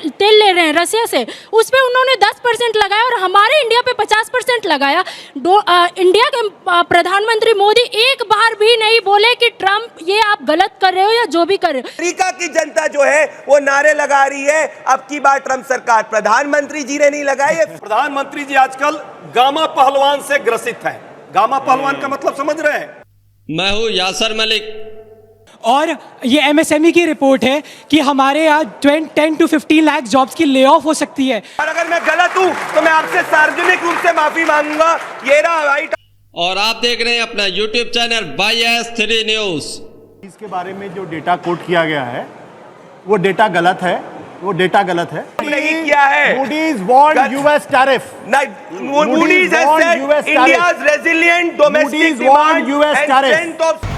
तेल ले रहे हैं रसिया से, उस पे उन्होंने 10% लगाया और हमारे इंडिया पे 50% लगाया। इंडिया के प्रधानमंत्री मोदी एक बार भी नहीं बोले कि ट्रम्प ये आप गलत कर रहे हो या जो भी कर रहे हो। अमेरिका की जनता जो है वो नारे लगा रही है अब की बार ट्रम्प सरकार, प्रधानमंत्री जी ने नहीं लगाई। प्रधानमंत्री जी आजकल गामा पहलवान से ग्रसित है। गामा पहलवान का मतलब समझ रहे हैं? मैं हूं यासर मलिक। और ये एमएसएमई की रिपोर्ट है कि हमारे यहाँ 10 to 15 लाख जॉब्स की ले ऑफ हो सकती है। और अगर मैं गलत हूं तो मैं आपसे सार्वजनिक रूप से माफी मांगूंगा। ये रहा राइट। और आप देख रहे हैं अपना YouTube चैनल YS3 न्यूज। इसके बारे में जो डेटा कोट किया गया है वो डेटा गलत है, वो डेटा गलत है। नहीं किया है। Moody's warned US tariff. Moody's has said India's resilient domestic demand and strength of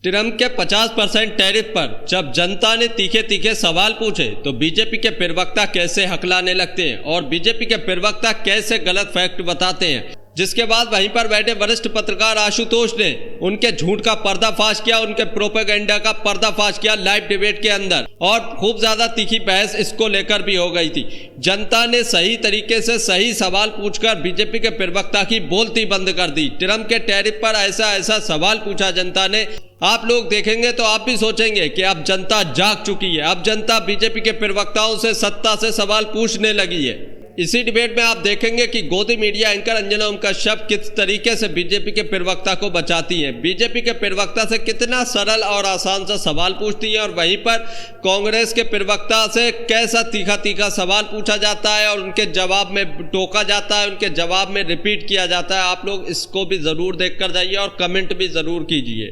Trump के 50% टैरिफ पर जब जनता ने तीखे तीखे सवाल पूछे तो बीजेपी के प्रवक्ता कैसे हकलाने लगते हैं और बीजेपी के प्रवक्ता कैसे गलत फैक्ट बताते हैं, जिसके बाद वहीं पर बैठे वरिष्ठ पत्रकार आशुतोष ने उनके झूठ का पर्दाफाश किया, उनके प्रोपेगेंडा का पर्दाफाश किया लाइव डिबेट के अंदर, और खूब ज्यादा तीखी बहस इसको लेकर भी हो गई थी। जनता ने सही तरीके से सही सवाल पूछकर बीजेपी के प्रवक्ता की बोलती बंद कर दी। ट्रम्प के टैरिफ पर ऐसा ऐसा सवाल पूछा जनता ने, आप लोग देखेंगे तो आप भी सोचेंगे कि अब जनता जाग चुकी है, अब जनता बीजेपी के प्रवक्ताओं से सत्ता से सवाल पूछने लगी है। इसी डिबेट में आप देखेंगे कि गोदी मीडिया एंकर अंजना ओम कश्यप किस तरीके से बीजेपी के प्रवक्ता को बचाती है, बीजेपी के प्रवक्ता से कितना सरल और आसान सा सवाल पूछती है, और वहीं पर कांग्रेस के प्रवक्ता से कैसा तीखा तीखा सवाल पूछा जाता है और उनके जवाब में टोका जाता है, उनके जवाब में रिपीट किया जाता है। आप लोग इसको भी जरूर देख कर जाइए और कमेंट भी जरूर कीजिए।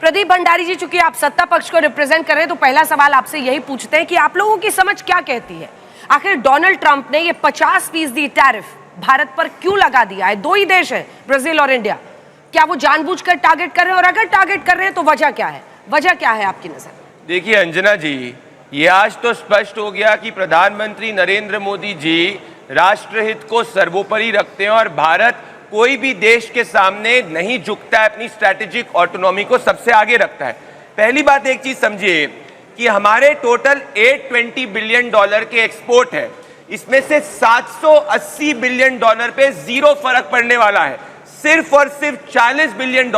प्रदीप भंडारी जी, चूंकि आप सत्ता पक्ष को रिप्रेजेंट कर रहे हैं तो पहला सवाल आपसे यही पूछते हैं कि आप लोगों की समझ क्या कहती है, आखिर डोनाल्ड ट्रंप ने ये 50% टैरिफ भारत पर क्यों लगा दिया है? दो ही देश है, ब्राजील और इंडिया। क्या वो जानबूझकर टारगेट कर रहे हैं, और अगर टारगेट कर रहे हैं तो वजह क्या है? वजह क्या है आपकी नजर? देखिए अंजना जी, ये आज तो स्पष्ट हो गया कि प्रधानमंत्री नरेंद्र मोदी जी राष्ट्रहित को सर्वोपरि रखते हैं और भारत कोई भी देश के सामने नहीं झुकता है, अपनी स्ट्रैटेजिक ऑटोनॉमी को सबसे आगे रखता है। पहली बात एक चीज समझिए कि हमारे टोटल $820 बिलियन के एक्सपोर्ट है, इसमें से $780 बिलियन पे जीरो फर्क पड़ने वाला है। सिर्फ और सिर्फ $40 बिलियन,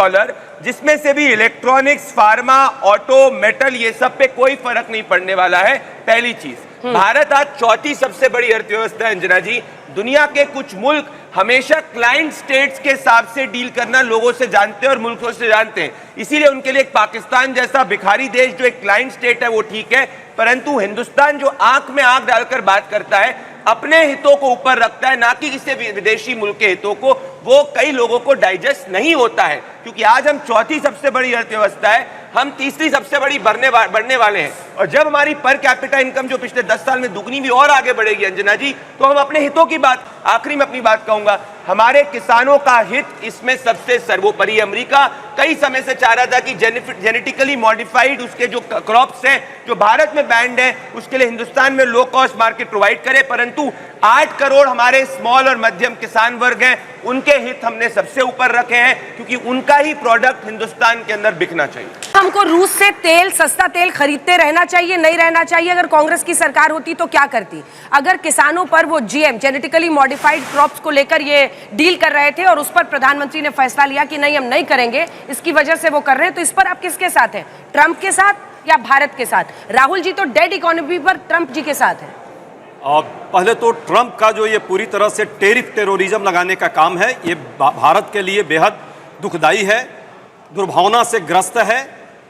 जिसमें से भी इलेक्ट्रॉनिक्स, फार्मा, ऑटो, मेटल, ये सब पे कोई फर्क नहीं पड़ने वाला है। पहली चीज, भारत आज चौथी सबसे बड़ी अर्थव्यवस्था है अंजना जी। दुनिया के कुछ मुल्क हमेशा क्लाइंट स्टेट्स के हिसाब से डील करना लोगों से जानते हैं और मुल्कों से जानते हैं, इसीलिए उनके लिए पाकिस्तान जैसा भिखारी देश जो एक क्लाइंट स्टेट है वो ठीक है, परंतु हिंदुस्तान जो आंख में आंख डालकर बात करता है, अपने हितों को ऊपर रखता है, ना कि किसी विदेशी मुल्क के हितों को, वो कई लोगों को डाइजेस्ट नहीं होता है। क्योंकि आज हम चौथी सबसे बड़ी अर्थव्यवस्था है, हम तीसरी सबसे बड़ी बढ़ने वाले हैं, और जब हमारी पर कैपिटा इनकम जो पिछले 10 साल में दुगनी भी और आगे बढ़ेगी अंजना जी, तो हम अपने हितों की बात, आखिरी में अपनी बात कहूंगा, हमारे किसानों का हित इसमें सबसे सर्वोपरि। अमेरिका कई समय से चाह रहा था कि जेनेटिकली मॉडिफाइड उसके जो क्रॉप्स हैं जो भारत में बैंड है, उसके लिए हिंदुस्तान में लो कॉस्ट मार्केट प्रोवाइड करे, परंतु 8 करोड़ हमारे स्मॉल और मध्यम किसान वर्ग हैं, उनके हित हमने सबसे ऊपर रखे हैं, क्योंकि उनका ही प्रोडक्ट हिंदुस्तान के अंदर बिकना चाहिए। हमको रूस से तेल, सस्ता तेल खरीदते रहना चाहिए, नहीं रहना चाहिए? अगर कांग्रेस की सरकार होती तो क्या करती? अगर किसानों पर वो जीएम, जेनेटिकली मॉडिफाइड क्रॉप्स को लेकर ये डील कर रहे थे और उस पर प्रधानमंत्री ने फैसला लिया कि नहीं हम नहीं करेंगे, इसकी वजह से वो कर रहे हैं, तो इस पर आप किसके साथ हैं? ट्रंप के साथ या भारत के साथ? राहुल जी तो डेड इकोनॉमी पर ट्रंप जी के साथ है। पहले तो ट्रंप का जो ये पूरी तरह से टेररिज्म लगाने का काम है, ये भारत के लिए बेहद दुखदाई है, दुर्भावना से ग्रस्त है,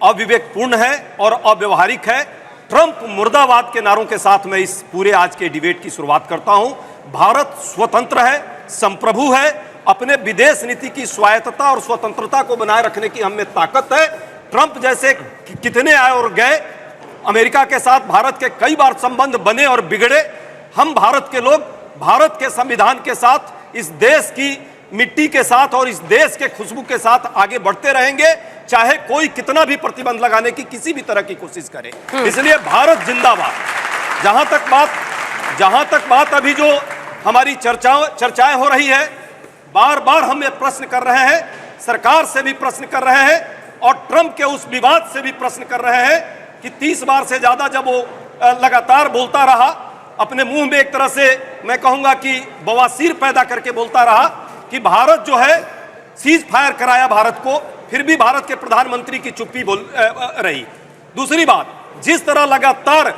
अविवेकपूर्ण है और अव्यवहारिक है। ट्रंप मुर्दाबाद के नारों के साथ मैं इस पूरे आज के डिबेट की शुरुआत करता हूं। भारत स्वतंत्र है, संप्रभु है, अपने विदेश नीति की स्वायत्तता और स्वतंत्रता को बनाए रखने की हम में ताकत है। ट्रंप जैसे कितने आए और गए, अमेरिका के साथ भारत के कई बार संबंध बने और बिगड़े। हम भारत के लोग भारत के संविधान के साथ, इस देश की मिट्टी के साथ और इस देश के खुशबू के साथ आगे बढ़ते रहेंगे, चाहे कोई कितना भी प्रतिबंध लगाने की किसी भी तरह की कोशिश करे। इसलिए भारत जिंदाबाद। जहां तक बात अभी जो हमारी चर्चाएं हो रही है, बार बार हम ये प्रश्न कर रहे हैं, सरकार से भी प्रश्न कर रहे हैं और ट्रंप के उस विवाद से भी प्रश्न कर रहे हैं कि 30 बार से ज्यादा जब वो लगातार बोलता रहा, अपने मुंह में एक तरह से मैं कहूंगा कि बवासीर पैदा करके बोलता रहा कि भारत जो है सीज फायर कराया भारत को, फिर भी भारत के प्रधानमंत्री की चुप्पी रही। दूसरी बात, जिस तरह लगातार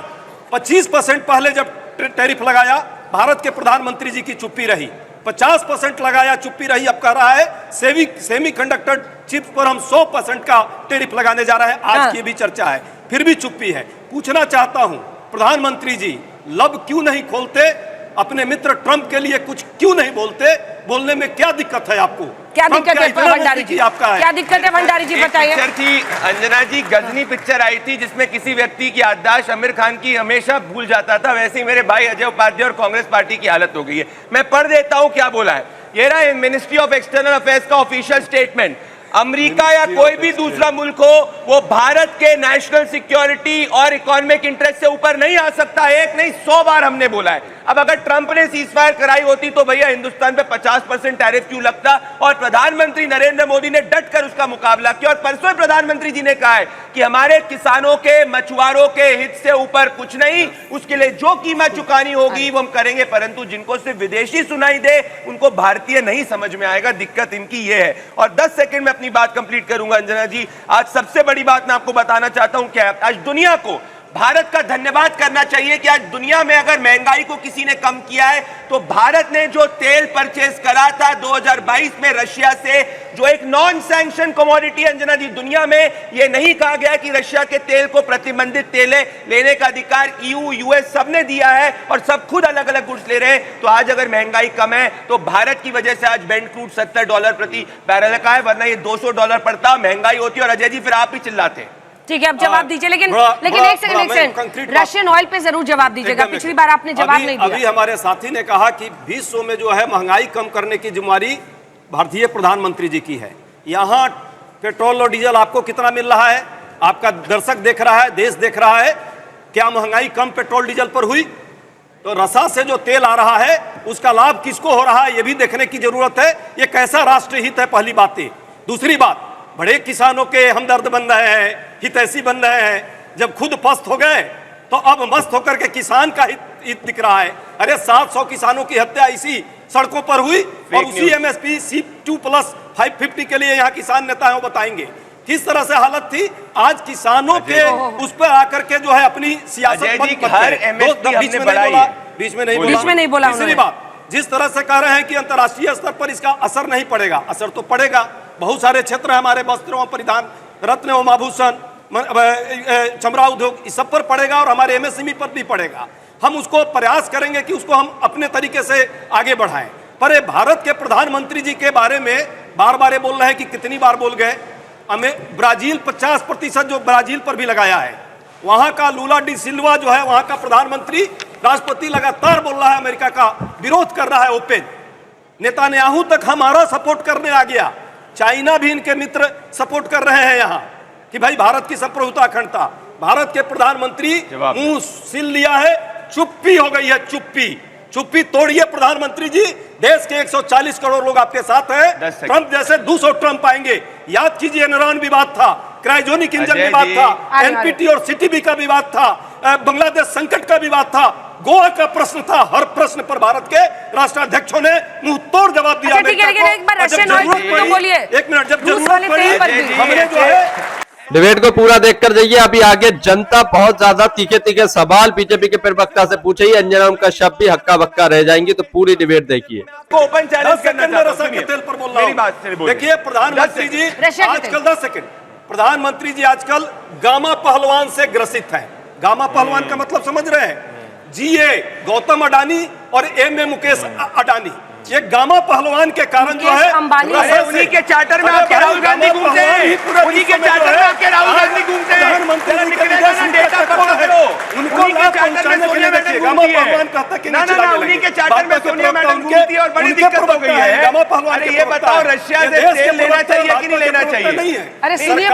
25% पहले जब टैरिफ लगाया, भारत के प्रधानमंत्री जी की चुप्पी रही, 50% लगाया, चुप्पी रही, अब कह रहा है सेमीकंडक्टर चिप्स पर हम 100% का टैरिफ लगाने जा रहे हैं, आज की भी चर्चा है, फिर भी चुप्पी है। पूछना चाहता हूं प्रधानमंत्री जी, लब क्यों नहीं खोलते, अपने मित्र ट्रंप के लिए कुछ क्यों नहीं बोलते, बोलने में क्या दिक्कत है आपको? क्या दिक्कत है भंडारी जी? आपका है क्या दिक्कत है भंडारी जी, बताइए। पिक्चर थी अंजना जी, गजनी पिक्चर आई थी जिसमें किसी व्यक्ति की याददाश्त आमिर खान की हमेशा भूल जाता था, वैसे ही मेरे भाई अजय उपाध्याय और कांग्रेस पार्टी की हालत हो गई है। मैं पढ़ देता हूं क्या बोला है। ये रहा मिनिस्ट्री ऑफ एक्सटर्नल अफेयर्स का ऑफिशियल स्टेटमेंट। अमेरिका या कोई भी दूसरा मुल्क हो, वो भारत के नेशनल सिक्योरिटी और इकोनॉमिक इंटरेस्ट से ऊपर नहीं आ सकता। एक नहीं 100 बार हमने बोला है। अब अगर ट्रंप ने सीजफायर कराई होती तो भैया हिंदुस्तान पे 50% टैरिफ क्यों लगता, और प्रधानमंत्री नरेंद्र मोदी ने डटकर उसका मुकाबला किया। और परसों प्रधानमंत्री जी ने कहा है कि हमारे किसानों के, मछुआरों के हित से ऊपर कुछ नहीं, उसके लिए जो कीमत चुकानी होगी वो हम करेंगे, परंतु जिनको सिर्फ विदेशी सुनाई दे उनको भारतीय नहीं समझ में आएगा। दिक्कत इनकी ये है। और 10 सेकंड में अपनी बात कंप्लीट करूंगा अंजना जी। आज सबसे बड़ी बात मैं आपको बताना चाहता हूं क्या है, आज दुनिया को भारत का धन्यवाद करना चाहिए कि आज दुनिया में अगर महंगाई को किसी ने कम किया है तो भारत ने जो तेल परचेज करा था 2022 में रशिया से, जो एक नॉन सैंक्शन कमोडिटी अंजना जी, दुनिया में यह नहीं कहा गया कि रशिया के तेल को प्रतिबंधित तेल लेने का अधिकार EU, US सबने दिया है और सब खुद अलग अलग गुड्स ले रहे हैं। तो आज अगर महंगाई कम है तो भारत की वजह से आज ब्रेंट क्रूड $70 प्रति बैरल का है, वरना ये $200 पड़ता, महंगाई होती। और अजय जी फिर आप ही चिल्लाते। ठीक है, अब जवाब दीजिए, लेकिन एक सेकंड, रशियन ऑयल पे जरूर जवाब दीजिएगा। पिछली बार आपने जवाब नहीं दिया। अभी हमारे साथी ने कहा कि विश्व में जो है महंगाई कम करने की जिम्मेदारी भारतीय प्रधानमंत्री जी की है। यहाँ पेट्रोल और डीजल आपको कितना मिल रहा है, आपका दर्शक देख रहा है, देश देख रहा है, क्या महंगाई कम पेट्रोल डीजल पर हुई? तो रसा से जो तेल आ रहा है उसका लाभ किसको हो रहा है, ये भी देखने की जरूरत है। ये कैसा राष्ट्रहित है, पहली बात। दूसरी बात, बड़े किसानों के हमदर्द बन रहे हैं, हितैषी बन रहे हैं। जब खुद पस्त हो गए तो अब मस्त होकर के किसान का हित दिख रहा है। अरे 700 किसानों की हत्या इसी सड़कों पर हुई, और उसी MSP C2+550 के लिए यहाँ किसान नेता है वो बताएंगे किस तरह से हालत थी। आज किसानों के उस पर आकर के जो है अपनी सियासत बीच में नहीं बोला। तीसरी बात, जिस तरह से कह रहे हैं कि अंतर्राष्ट्रीय स्तर पर इसका असर नहीं पड़ेगा, असर तो पड़ेगा। बहुत सारे क्षेत्र हमारे वस्त्र एवं परिधान, रत्न एवं आभूषण, चमड़ा उद्योग, इस सब पर पड़ेगा और हमारे MSME पर भी पड़ेगा। हम उसको प्रयास करेंगे कि उसको हम अपने तरीके से आगे बढ़ाएं। पर भारत के प्रधानमंत्री जी के बारे में बार बार बोल रहे हैं कि कितनी बार बोल गए, हमें ब्राजील 50% जो ब्राजील पर भी लगाया है, वहां का लूला डी सिल्वा जो है वहां का प्रधानमंत्री राष्ट्रपति लगातार बोल रहा है, अमेरिका का विरोध कर रहा है ओपन। नेतान्याहू तक हमारा सपोर्ट करने आ गया, चाइना भी इनके मित्र सपोर्ट कर रहे हैं यहाँ कि भाई भारत की संप्रभुता अखंडता। भारत के प्रधानमंत्री मुंह सिल लिया है, चुप्पी हो गई है, चुप्पी तोड़िए प्रधानमंत्री जी। देश के 140 करोड़ लोग आपके साथ हैं। ट्रंप जैसे 200 ट्रंप आएंगे। याद कीजिए, एनरॉन विवाद था, क्रायोजेनिक इंजन विवाद था, NPT और CTB का विवाद था, बांग्लादेश संकट का विवाद था, गोवा का प्रश्न था। हर प्रश्न पर भारत के राष्ट्राध्यक्षों ने मुंह तोड़ जवाब दिया। एक बार रशियन ऑयल तो बोलिए। एक मिनट, जब जरूरत पड़ी हमने जो है डिबेट को पूरा देखकर जाइए। अभी आगे जनता बहुत ज्यादा तीखे सवाल बीजेपी के प्रवक्ता से पूछे ही अंजना उनका शब्द भी हक्का बक्का रह जाएंगी, तो पूरी डिबेट देखिए। ओपन चैलेंज करना चाहता हूं, तेल पर बोल रहा हूं। देखिए प्रधानमंत्री जी आजकल 10 सेकंड, प्रधानमंत्री जी आजकल गामा पहलवान से ग्रसित है। गामा पहलवान का मतलब समझ रहे हैं? GA गौतम अडानी और MA मुकेश अडानी, ये गामा पहलवान के कारण जो है उन्हीं के चार्टर में आपके राहुल गांधी घूमते हैं, उन्हीं के चार्टर में आपके राहुल गांधी घूमते हैं। उन्हीं के चार्टर में सोनिया मैडम घूमती है। ना उन्हीं के चार्टर में सोनिया मैडम घूमती है और बड़ी दिक्कत हो गई है। अरे ये बताओ, रशिया से तेल लेना चाहिए कि नहीं लेना चाहिए? अरे सुनिए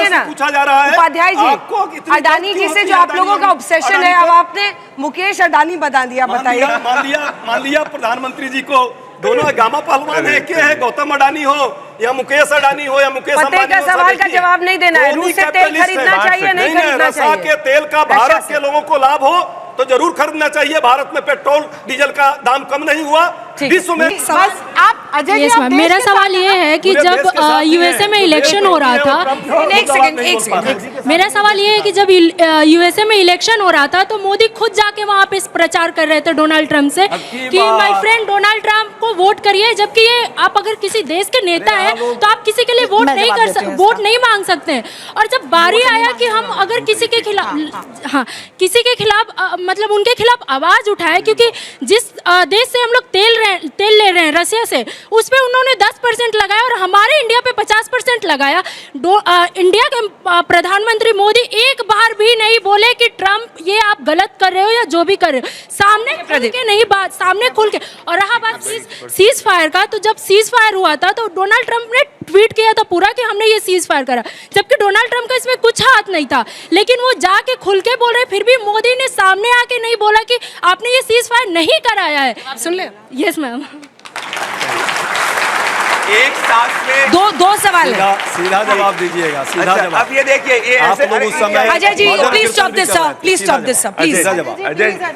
ना, पूछा जा रहा है उपाध्याय जी, अडानी जी से जो आप लोगों का ऑब्सेशन है, अब आपने मुकेश अडानी बता दिया। बताइए, मान लिया प्रधानमंत्री जी को दोनों गामा पहलवान है, के है गौतम अडानी हो या मुकेश अडानी हो या मुकेश पते अंबानी का हो, सवाल का देखिए, जवाब नहीं देना है। धोनी रूस से तेल कैपिटलिस्ट खरीदना है। चाहिए, नहीं खरीदना रसा चाहिए। के तेल का रशिया भारत से। के लोगों को लाभ हो तो जरूर खरीदना चाहिए। भारत में पेट्रोल डीजल का दाम कम नहीं हुआ, विश्व में बस आप अजय जी यस आप मैम, देश मेरा के सवाल ये है कि पूरे जब देश के साथ ही यूएसए हैं। में जो इलेक्शन देश हो रहा में है, था, वो ट्रम्प एक सेकंड, एक सेकंड। मेरा सवाल ये है कि जब यूएसए में इलेक्शन हो रहा था तो मोदी खुद जाके वहां पे प्रचार कर रहे थे डोनाल्ड ट्रम्प से कि माय फ्रेंड डोनाल्ड ट्रम्प को वोट करिए, जबकि ये आप अगर किसी देश के नेता हैं तो आप किसी के लिए वोट मैं नहीं जवाब देती हूँ वोट नहीं मांग सकते हैं। और जब बारी आया कि हम अगर किसी के खिलाफ किसी के खिलाफ मतलब उनके खिलाफ आवाज उठाए, क्योंकि जिस देश से हम लोग तेल ले रहे हैं रसिया से, उस पे उन्होंने 10% लगाया और हमारे इंडिया पे 50% लगाया। इंडिया के प्रधानमंत्री मोदी एक बार भी नहीं बोले कि ट्रम्प ये आप गलत कर रहे हो या जो भी कर रहे हो, सामने खुल के नहीं बात, सामने खुल के। और रहा बात सीज फायर का, तो जब सीज फायर हुआ था तो डोनाल्ड ट्रम्प ने ट्वीट किया था पूरा कि हमने ये सीज फायर करा, जबकि डोनाल्ड ट्रम्प का इसमें कुछ हाथ नहीं था, लेकिन वो जाके खुल के बोल रहे। फिर भी मोदी ने सामने आके नहीं बोला कि आपने ये सीज फायर नहीं कराया है। आप सुन ले। Yes ma'am. एक साथ में दो सवाल है। सीधा जवाब दीजिएगा, सीधा अच्छा, जवाब। अब ये देखिए, ये आप ऐसे लोग उस समय अजय जी भोजन प्लीज कीर्तन स्टॉप भी दिस कर रहे थे। Please stop this please. सीधा जवाब,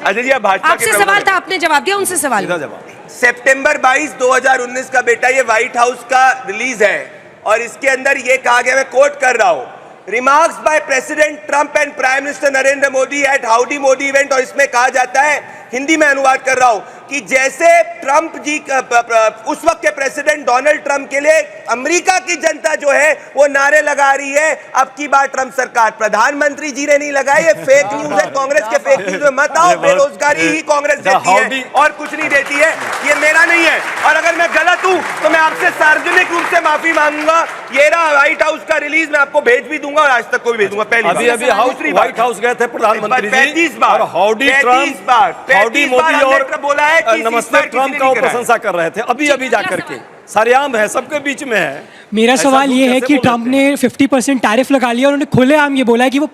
अजय जी, आप भाजपा के आपसे प्रमुख सवाल हैं। था, आपने जवाब दिया, उनसे सवाल। सीधा जवाब। सितंबर 22, 2019 का बेटा ये व्हाइट हाउस का रिलीज है और इसके अंदर ये कहा गया, मैं कोट कर रहा हूं, remarks by president Trump and prime minister Narendra Modi at Howdy Modi event. और इसमें कहा जाता है, हिंदी में अनुवाद कर रहा हूं, कि जैसे ट्रंप जी उस वक्त के प्रेसिडेंट डोनाल्ड ट्रंप के लिए अमेरिका की जनता जो है वो नारे लगा रही है, अब की बार ट्रंप सरकार, प्रधानमंत्री जी ने नहीं लगाई, ये फेक न्यूज है, कांग्रेस के फेक न्यूज में मत आओ, बेरोजगारी ही कांग्रेस देती है और कुछ नहीं देती है, ये मेरा नहीं है। और अगर मैं गलत हूं तो मैं आपसे सार्वजनिक रूप से माफी मांगूंगा। ये रहा व्हाइट हाउस का रिलीज, मैं आपको भेज भी दूंगा और आज तक को भी भेज दूंगा। पहली अभी व्हाइट हाउस गए थे प्रधानमंत्री जी 35 बार, और हाउडी ट्रम्प, हाउडी मोदी और बोला है कि नमस्ते ट्रम्प का वो प्रशंसा कर रहे थे। अभी जाकर के सरेआम है, सबके बीच में है। मेरा ऐसा सवाल लोग ये है कैसे कि बोल ट्रम्प सकते ने 50% टैरिफ लगा लिया और उन्होंने खुलेआम ये बोला है कि वो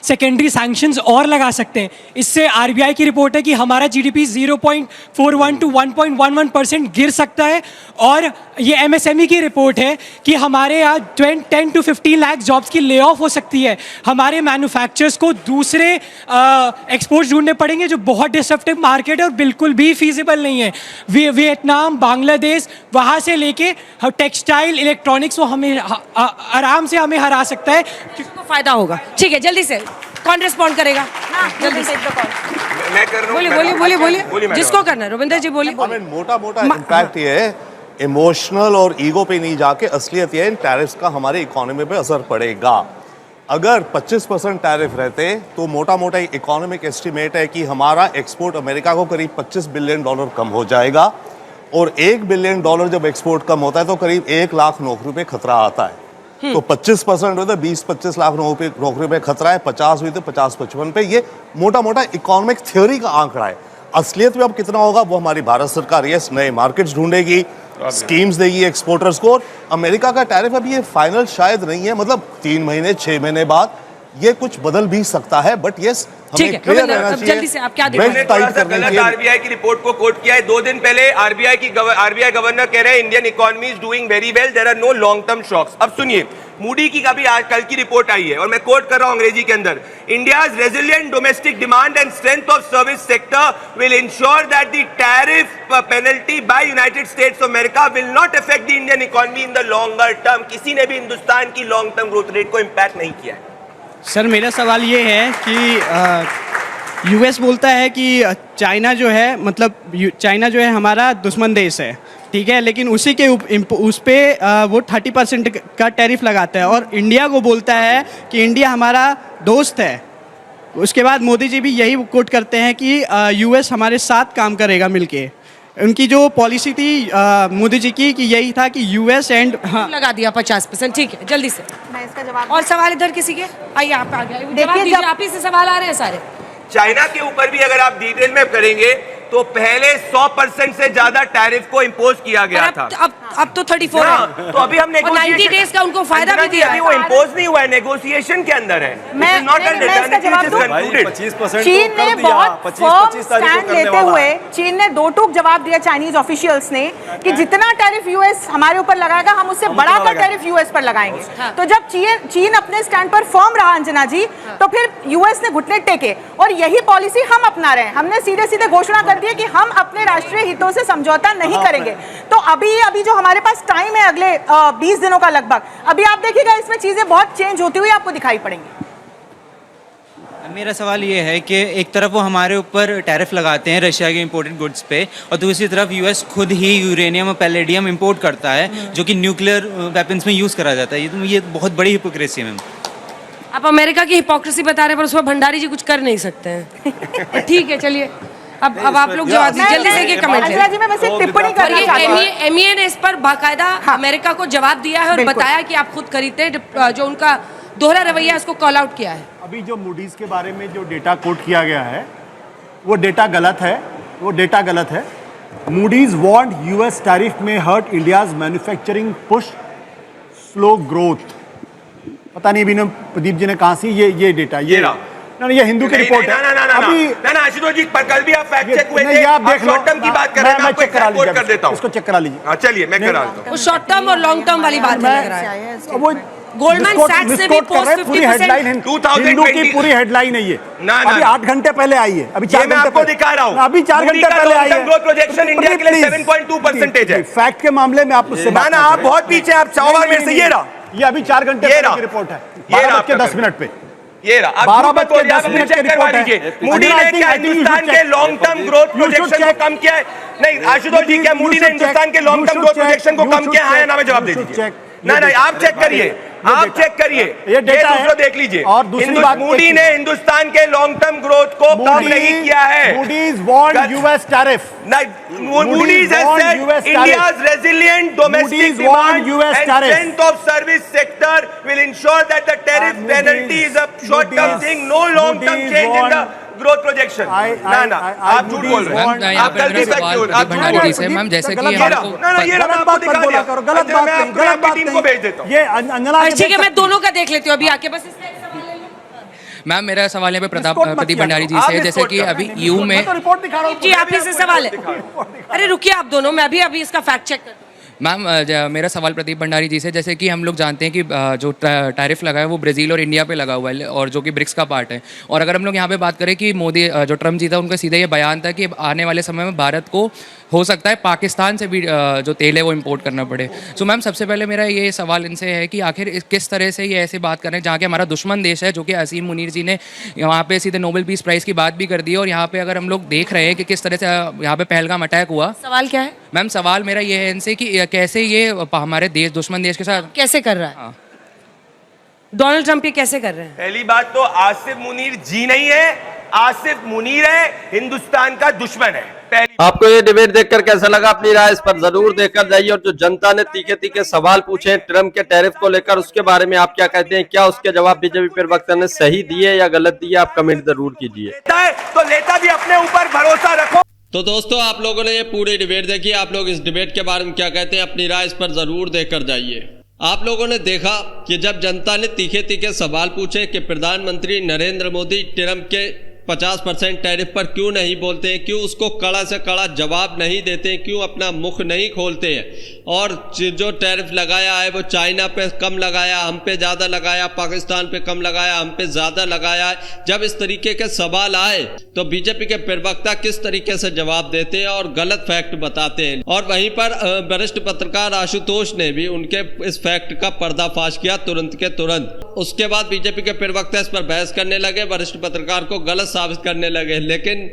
सेकेंडरी सैंक्शंस और लगा सकते हैं। इससे आरबीआई की रिपोर्ट है कि हमारा जीडीपी 0.41 टू 1.11% गिर सकता है। और ये एमएसएमई की रिपोर्ट है कि हमारे यहाँ 10 to 15 लाख जॉब्स की ले ऑफ हो सकती है। हमारे मैन्युफैक्चरर्स को दूसरे एक्सपोर्ट्स ढूंढने पड़ेंगे जो बहुत डिसरप्टिव मार्केट है और बिल्कुल भी फीजिबल नहीं है। वियतनाम, बांग्लादेश, वहाँ से लेके टेक्सटाइल, इलेक्ट्रॉनिक्स, वो हमें आराम से हमें हरा सकता है। को फायदा होगा। ठीक है, जल्दी से कौन रिस्पॉन्ड करेगा? जल्दी से मैं कर रहा हूं। बोलिए जिसको करना है। रविंदर जी बोलिए। मोटा इम्पैक्ट ये है, इमोशनल और ईगो पे नहीं जाके असलियत ये है, इन टैरिफ्स का हमारे इकोनॉमी पे असर पड़ेगा। अगर 25% टैरिफ रहते तो मोटा इकोनॉमिक एस्टिमेट है कि हमारा एक्सपोर्ट अमेरिका को करीब $25 बिलियन कम हो जाएगा। और $1 बिलियन जब एक्सपोर्ट कम होता है तो करीब 1 लाख नौकरी पे खतरा आता है। तो 25% होता है, 20-25 लाख नौकरी पे खतरा है, 50 हुई तो 50-55 पे। ये मोटा इकोनॉमिक थ्योरी का आंकड़ा है। असलियत में अब कितना होगा वो हमारी भारत सरकार ये नए मार्केट्स ढूंढेगी, स्कीम्स देगी एक्सपोर्टर्स को। अमेरिका का टैरिफ अभी ये फाइनल शायद नहीं है, मतलब 3 महीने 6 महीने बाद ये कुछ बदल भी सकता है, बट यस हमें क्लियर रहना चाहिए। जल्दी से आप क्या गलत आरबीआई की रिपोर्ट को कोट किया है। 2 दिन पहले आरबीआई गवर्नर कह रहे हैं Indian economy is doing very well, there are no long term shocks. अब सुनिए, मूडी की अभी आज कल की रिपोर्ट आई है और मैं कोट कर रहा हूं अंग्रेजी के अंदर, India's resilient domestic demand and strength of service sector will ensure that the tariff penalty by United States of America will not affect the Indian economy in the longer term. किसी ने भी हिंदुस्तान की long term growth rate को impact नहीं किया है। Sir मेरा सवाल ये है कि यूएस बोलता है कि चाइना जो है, मतलब चाइना जो है हमारा दुश्मन देश है, ठीक है, लेकिन उसी के उस पे वो 30% का टैरिफ लगाता है और इंडिया को बोलता है कि इंडिया हमारा दोस्त है। उसके बाद मोदी जी भी यही कोट करते हैं कि यूएस हमारे साथ काम करेगा मिलके। उनकी जो पॉलिसी थी मोदी जी की कि यही था कि यूएस एंड लगा दिया 50%। ठीक है, जल्दी से मैं इसका जवाब। और सवाल इधर किसी के? आइए आप आ गए, देखिए आप ही से सवाल आ रहे हैं सारे। चाइना के ऊपर भी अगर आप डिटेल में करेंगे तो पहले 100% से ज्यादा टैरिफ को इंपोज किया गया था। अब तो 34 है तो अभी हम और 90 डेज का उनको फायदा भी दिया अभी है। वो इम्पोज नहीं हुआ है, नेगोशिएशन के अंदर है। मैं इसका जवाब दूं? भाई 25% चीन ने बहुत फर्म स्टैंड लेते हुए चीन ने दो टूक जवाब दिया चाइनीज ऑफिशियल्स ने कि जितना टैरिफ यूएस हमारे ऊपर लगाएगा हम उससे बढ़ाकर टैरिफ यूएस पर लगाएंगे। तो जब चीन अपने स्टैंड पर फर्म रहा अंजना जी, तो फिर यूएस ने घुटने टेके और यही पॉलिसी हम अपना रहे हैं। हमने सीधे सीधे घोषणा कर दी है कि हम अपने राष्ट्रीय हितों से समझौता नहीं करेंगे। तो अभी जो हमारे पास टाइम है अगले 20 दिनों का लगभग, अभी आप देखिएगा इसमें चीजें बहुत चेंज होती हुई आपको दिखाई पड़ेंगी। मेरा सवाल ये है कि एक तरफ वो हमारे ऊपर टैरिफ लगाते हैं रशिया के इंपोर्टेड गुड्स पे, और दूसरी तरफ यूएस खुद ही यूरेनियम और पैलेडियम इंपोर्ट करता है जो कि न्यूक्लियर वेपन्स में यूज़ करा जाता है। ये बहुत बड़ी हिपोक्रेसी है मैम। आप अमेरिका की हिपोक्रेसी बता रहे हैं पर उसमें भंडारी जी कुछ कर नहीं सकते हैं। ठीक है, चलिए अब आप लोग जवाब दीजिए जल्दी से, ये कमेंट अंजना जी मैं बस एक टिप्पणी करना चाहती हूं। एमईए ने इस पर बाकायदा अमेरिका को जवाब दिया है और बताया कि आप खुद खरीदते हैं, जो उनका दोहरा रवैया उसको कॉल आउट किया है। अभी जो मूडीज के बारे में जो डेटा कोट किया गया है वो डेटा गलत है। Moody's warned US tariff may hurt India's manufacturing push slow growth. पता नहीं अभी प्रदीप जी ने कहा से ये डेटा ये हिंदू की रिपोर्ट है। ना आशुतोष जी, पर कल भी आप फैक्ट चेक हुए थे, आप देख लो, शॉर्ट टर्म की बात कर रहे हैं, मैं आपको चेक कोट कर देता हूं, इसको चेक करा लीजिए। चलिए मैं करा देता हूं। वो शॉर्ट टर्म और लॉन्ग टर्म वाली बात लग रहा है। वो गोल्डमैन सैक्स ने भी पोस्ट 50% हिंदू की पूरी हेडलाइन है ये। अभी 8 घंटे पहले आई है, अभी 4 मैं घंटे आपको दिखा रहा हूं, अभी 4 घंटे पहले आई है। ग्रोथ प्रोजेक्शन इंडिया के लिए 7.2% है। फैक्ट के मामले में आप मुझसे ना आप बहुत पीछे, आप 100 बार मेरे से ये अभी 4 घंटे पहले की रिपोर्ट है, 12:10 पे। ये रहा, 12:10 की रिपोर्ट है। मूडी ने क्या हिंदुस्तान के लॉन्ग टर्म ग्रोथ प्रोजेक्शन को कम किया है? नहीं आशुतोष जी, क्या मूडी ने हिंदुस्तान के लॉन्ग टर्म ग्रोथ प्रोजेक्शन को कम किया है? ना में जवाब दे दीजिए। नहीं आप चेक करिए, ये डेटा देख लीजिए। और दूसरी बात, मूडी ने हिंदुस्तान के लॉन्ग टर्म ग्रोथ को कम नहीं किया है। Moody's warned US tariff. Moody's has said India's resilient domestic demand and strength of service sector will ensure that the tariff penalty is a short-term thing, no long-term change in the growth projection. ना आप झूठ बोल रहे हैं। आप कल भी सच बोल रहे हैं। भंडारी जी से मैम, जैसे कि हमको ये गलत बात मत बोला करो, गलत बात टीम को भेज देता हूँ। ये अंजना ठीक है, मैं दोनों का देख लेती हूँ अभी आके, बस इसका एक सवाल ले लो। मैम मेरा सवाल है प्रदीप भंडारी जी से, जैसे कि अभी यू में रिपोर्ट दिखा रहा हूँ जी, आप ही से सवाल है। अरे रुकिए आप दोनों, मैं अभी इसका फैक्ट चेक करती हूँ। मैम मेरा सवाल प्रदीप भंडारी जी से, जैसे कि हम लोग जानते हैं कि जो टैरिफ लगा है वो ब्राज़ील और इंडिया पे लगा हुआ है और जो कि ब्रिक्स का पार्ट है। और अगर हम लोग यहाँ पे बात करें कि मोदी जो ट्रम्प जीता उनका सीधा ये बयान था कि आने वाले समय में भारत को हो सकता है पाकिस्तान से भी जो तेल है वो इंपोर्ट करना पड़े। सो मैम सबसे पहले मेरा ये सवाल इनसे है कि आखिर किस तरह से ये ऐसे बात कर रहे हैं जहाँ के हमारा दुश्मन देश है, जो कि असीम मुनीर जी ने वहाँ पे सीधे नोबेल पीस प्राइज़ की बात भी कर दी है। और यहाँ पे अगर हम लोग देख रहे हैं कि किस तरह से यहाँ पे पहलगाम अटैक हुआ। सवाल क्या है मैम? सवाल मेरा ये है इनसे कि कैसे ये हमारे देश दुश्मन देश के साथ कैसे कर रहा है डोनाल्ड ट्रंप, ये कैसे कर रहे हैं? पहली बात तो आसिफ मुनीर जी नहीं है, आसिफ मुनीर है, हिंदुस्तान का दुश्मन है। आपको ये डिबेट देखकर कैसा लगा? अपनी राय इस पर जरूर देकर जाइए। और जो जनता ने तीखे तीखे सवाल पूछे ट्रम्प के टैरिफ को लेकर, उसके बारे में आप क्या कहते हैं? क्या उसके जवाब बीजेपी प्रवक्ता ने सही दिए या गलत दिए? आप कमेंट जरूर कीजिए। तो लेता भी अपने ऊपर भरोसा रखो। तो दोस्तों आप लोगों ने ये पूरी डिबेट देखी, आप लोग इस डिबेट के बारे में क्या कहते हैं? अपनी राय इस पर जरूर देकर जाइए। आप लोगों ने देखा कि जब जनता ने तीखे तीखे सवाल पूछे कि प्रधानमंत्री नरेंद्र मोदी ट्रम्प के 50% टैरिफ पर क्यों नहीं बोलते हैं, क्यों उसको कड़ा से कड़ा जवाब नहीं देते हैं, क्यों अपना मुख नहीं खोलते हैं, और जो टैरिफ लगाया है वो चाइना पे कम लगाया, हम पे ज़्यादा लगाया, पाकिस्तान पे कम लगाया, हम पे ज़्यादा लगाया है। जब इस तरीके के सवाल आए तो बीजेपी के प्रवक्ता किस तरीके से जवाब देते हैं और गलत फैक्ट बताते हैं। और वहीं पर वरिष्ठ पत्रकार आशुतोष ने भी उनके इस फैक्ट का पर्दाफाश किया तुरंत के तुरंत। उसके बाद बीजेपी के प्रवक्ता इस पर बहस करने लगे, वरिष्ठ पत्रकार को गलत साबित करने लगे। लेकिन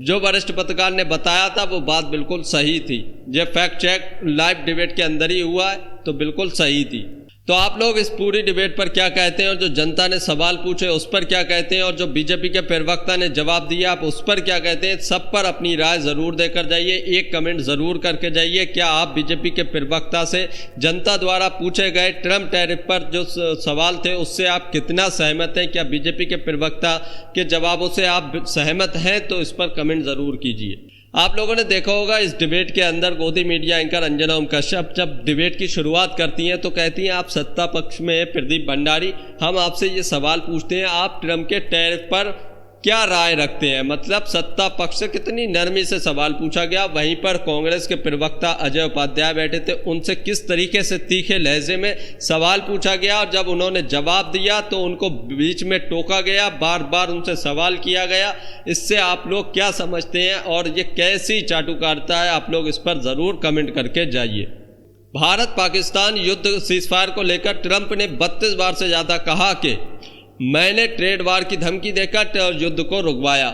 जो वरिष्ठ पत्रकार ने बताया था वो बात बिल्कुल सही थी। ये फैक्ट चेक लाइव डिबेट के अंदर ही हुआ है तो बिल्कुल सही थी। तो आप लोग इस पूरी डिबेट पर क्या कहते हैं, और जो जनता ने सवाल पूछे उस पर क्या कहते हैं, और जो बीजेपी के प्रवक्ता ने जवाब दिया आप उस पर क्या कहते हैं? सब पर अपनी राय जरूर देकर जाइए, एक कमेंट जरूर करके जाइए। क्या आप बीजेपी के प्रवक्ता से जनता द्वारा पूछे गए ट्रम्प टैरिफ पर जो सवाल थे उससे आप कितना सहमत हैं? क्या बीजेपी के प्रवक्ता के जवाबों से आप सहमत हैं? तो इस पर कमेंट जरूर कीजिए। आप लोगों ने देखा होगा इस डिबेट के अंदर गोदी मीडिया एंकर अंजना ओम कश्यप जब डिबेट की शुरुआत करती हैं तो कहती हैं आप सत्ता पक्ष में हैं प्रदीप भंडारी, हम आपसे ये सवाल पूछते हैं आप ट्रम्प के टैरिफ पर क्या राय रखते हैं। मतलब सत्ता पक्ष से कितनी नरमी से सवाल पूछा गया। वहीं पर कांग्रेस के प्रवक्ता अजय उपाध्याय बैठे थे, उनसे किस तरीके से तीखे लहजे में सवाल पूछा गया और जब उन्होंने जवाब दिया तो उनको बीच में टोका गया, बार बार उनसे सवाल किया गया। इससे आप लोग क्या समझते हैं और ये कैसी चाटुकारिता है, आप लोग इस पर ज़रूर कमेंट करके जाइए। भारत पाकिस्तान युद्ध सीजफायर को लेकर ट्रंप ने 32 बार से ज़्यादा कहा कि मैंने ट्रेड वार की धमकी देकर युद्ध को रुकवाया,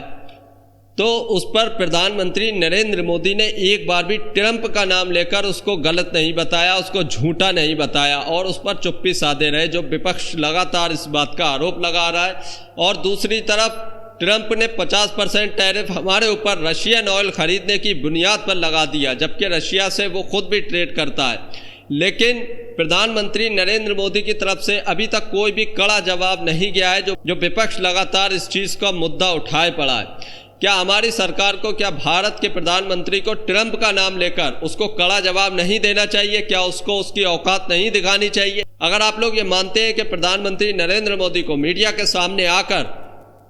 तो उस पर प्रधानमंत्री नरेंद्र मोदी ने एक बार भी ट्रंप का नाम लेकर उसको गलत नहीं बताया, उसको झूठा नहीं बताया और उस पर चुप्पी साधे रहे, जो विपक्ष लगातार इस बात का आरोप लगा रहा है। और दूसरी तरफ ट्रंप ने 50% टैरिफ हमारे ऊपर रशियन ऑयल खरीदने की बुनियाद पर लगा दिया, जबकि रशिया से वो खुद भी ट्रेड करता है। लेकिन प्रधानमंत्री नरेंद्र मोदी की तरफ से अभी तक कोई भी कड़ा जवाब नहीं गया है, जो विपक्ष लगातार इस चीज़ का मुद्दा उठाए पड़ा है। क्या हमारी सरकार को, क्या भारत के प्रधानमंत्री को ट्रंप का नाम लेकर उसको कड़ा जवाब नहीं देना चाहिए? क्या उसको उसकी औकात नहीं दिखानी चाहिए? अगर आप लोग ये मानते हैं कि प्रधानमंत्री नरेंद्र मोदी को मीडिया के सामने आकर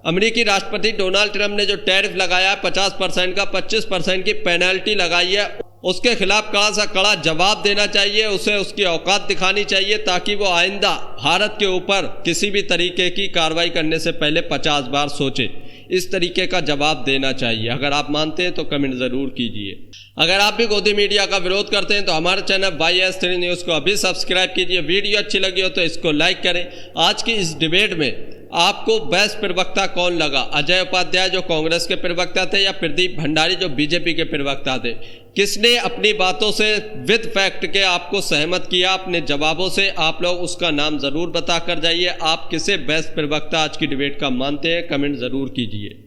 अमेरिकी राष्ट्रपति डोनाल्ड ट्रंप ने जो टैरिफ लगाया है 50% का, 25% की पेनल्टी लगाई है, उसके खिलाफ कड़ा सा कड़ा जवाब देना चाहिए, उसे उसकी औकात दिखानी चाहिए, ताकि वो आइंदा भारत के ऊपर किसी भी तरीके की कार्रवाई करने से पहले 50 बार सोचे। इस तरीके का जवाब देना चाहिए। अगर आप मानते हैं तो कमेंट ज़रूर कीजिए। अगर आप भी गोदी मीडिया का विरोध करते हैं तो हमारे चैनल YS3 न्यूज़ को अभी सब्सक्राइब कीजिए। वीडियो अच्छी लगी हो तो इसको लाइक करें। आज की इस डिबेट में आपको बेस्ट प्रवक्ता कौन लगा? अजय उपाध्याय जो कांग्रेस के प्रवक्ता थे या प्रदीप भंडारी जो बीजेपी के प्रवक्ता थे? किसने अपनी बातों से विद फैक्ट के आपको सहमत किया अपने जवाबों से? आप लोग उसका नाम ज़रूर बता कर जाइए। आप किसे बेस्ट प्रवक्ता आज की डिबेट का मानते हैं, कमेंट ज़रूर कीजिए।